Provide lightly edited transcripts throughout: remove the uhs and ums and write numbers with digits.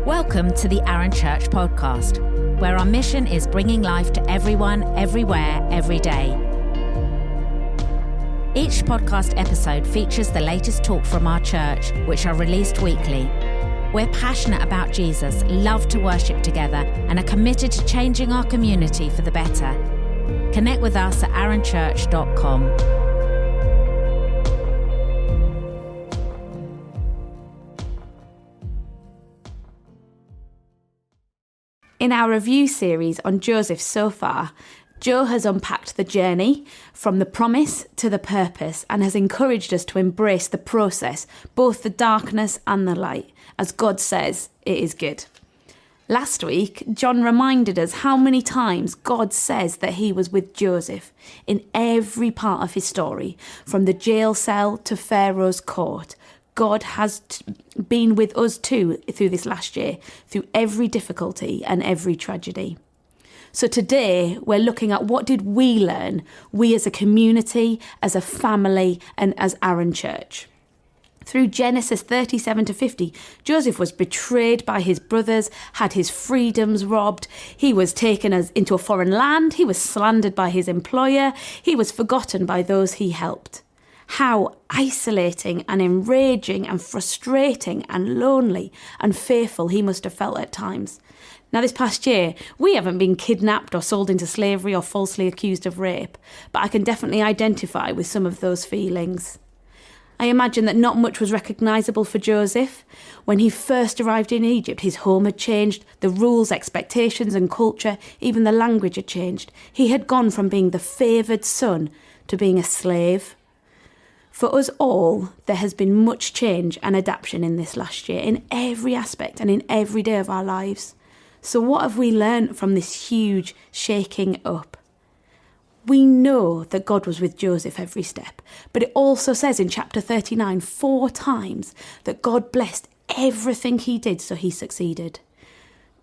Welcome to the Arun Church podcast, where our mission is bringing life to everyone, everywhere, every day. Each podcast episode features the latest talk from our church, which are released weekly. We're passionate about Jesus, love to worship together, and are committed to changing our community for the better. Connect with us at arunchurch.com. In our review series on Joseph so far, Joe has unpacked the journey from the promise to the purpose and has encouraged us to embrace the process, both the darkness and the light, as God says it is good. Last week, John reminded us how many times God says that he was with Joseph in every part of his story, from the jail cell to Pharaoh's court. God has been with us too through this last year, through every difficulty and every tragedy. So today we're looking at what did we learn, we as a community, as a family and as Arun Church. Through Genesis 37 to 50, Joseph was betrayed by his brothers, had his freedoms robbed, he was taken into a foreign land, he was slandered by his employer, he was forgotten by those he helped. How isolating and enraging and frustrating and lonely and fearful he must have felt at times. Now, this past year, we haven't been kidnapped or sold into slavery or falsely accused of rape, but I can definitely identify with some of those feelings. I imagine that not much was recognisable for Joseph. When he first arrived in Egypt, his home had changed, the rules, expectations and culture, even the language had changed. He had gone from being the favoured son to being a slave. For us all, there has been much change and adaptation in this last year, in every aspect and in every day of our lives. So what have we learned from this huge shaking up? We know that God was with Joseph every step, but it also says in chapter 39 4 times that God blessed everything he did so he succeeded.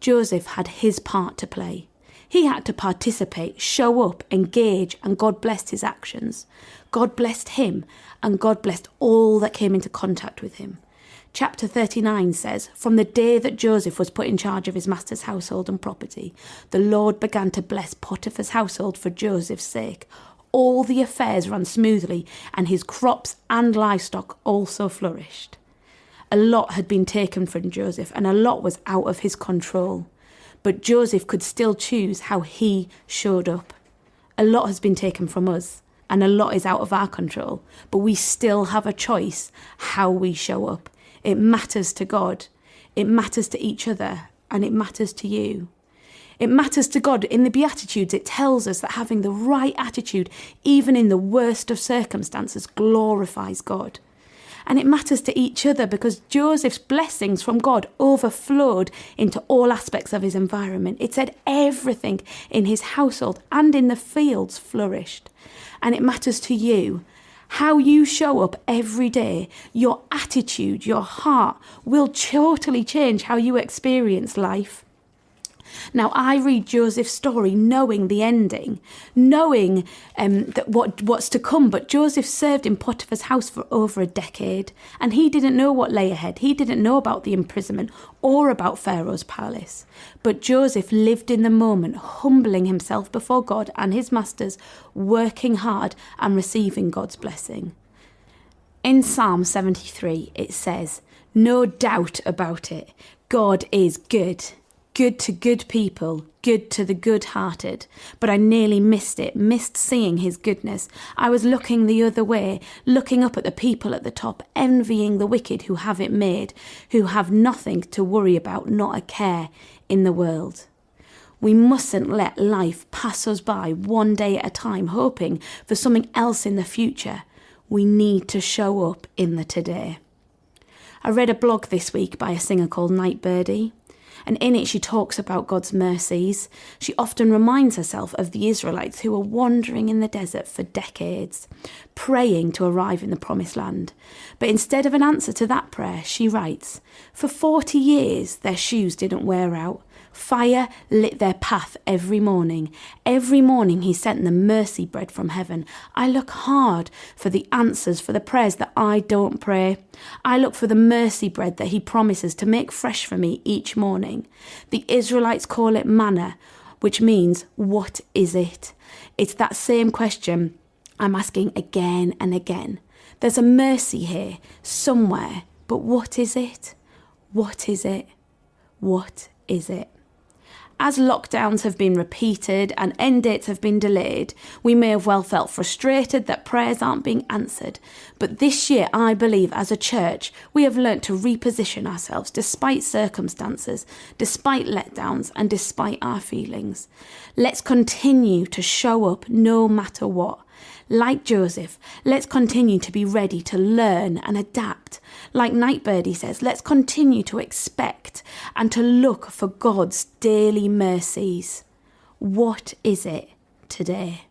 Joseph had his part to play. He had to participate, show up, engage, and God blessed his actions. God blessed him, and God blessed all that came into contact with him. Chapter 39 says, from the day that Joseph was put in charge of his master's household and property, the Lord began to bless Potiphar's household for Joseph's sake. All the affairs ran smoothly, and his crops and livestock also flourished. A lot had been taken from Joseph, and a lot was out of his control. But Joseph could still choose how he showed up. A lot has been taken from us, and a lot is out of our control, but we still have a choice how we show up. It matters to God, it matters to each other, and it matters to you. It matters to God. In the Beatitudes, it tells us that having the right attitude, even in the worst of circumstances, glorifies God. And it matters to each other because Joseph's blessings from God overflowed into all aspects of his environment. It said everything in his household and in the fields flourished. And it matters to you. How you show up every day, your attitude, your heart will totally change how you experience life. Now, I read Joseph's story knowing the ending, knowing that what's to come. But Joseph served in Potiphar's house for over a decade, and he didn't know what lay ahead. He didn't know about the imprisonment or about Pharaoh's palace. But Joseph lived in the moment, humbling himself before God and his masters, working hard and receiving God's blessing. In Psalm 73, it says, no doubt about it, God is good. Good to good people, good to the good-hearted. But I nearly missed seeing his goodness. I was looking the other way, looking up at the people at the top, envying the wicked who have it made, who have nothing to worry about, not a care in the world. We mustn't let life pass us by one day at a time, hoping for something else in the future. We need to show up in the today. I read a blog this week by a singer called Nightbirdie. And in it she talks about God's mercies. She often reminds herself of the Israelites who were wandering in the desert for decades, praying to arrive in the promised land. But instead of an answer to that prayer, she writes, for 40 years their shoes didn't wear out. Fire lit their path every morning. Every morning he sent them mercy bread from heaven. I look hard for the answers for the prayers that I don't pray. I look for the mercy bread that he promises to make fresh for me each morning. The Israelites call it manna, which means, what is it? It's that same question I'm asking again and again. There's a mercy here, somewhere, but what is it? What is it? What is it? As lockdowns have been repeated and end dates have been delayed, we may have well felt frustrated that prayers aren't being answered. But this year, I believe, as a church, we have learnt to reposition ourselves despite circumstances, despite letdowns, and despite our feelings. Let's continue to show up no matter what. Like Joseph, let's continue to be ready to learn and adapt. Like Nightbirdie says, let's continue to expect and to look for God's daily mercies. What is it today?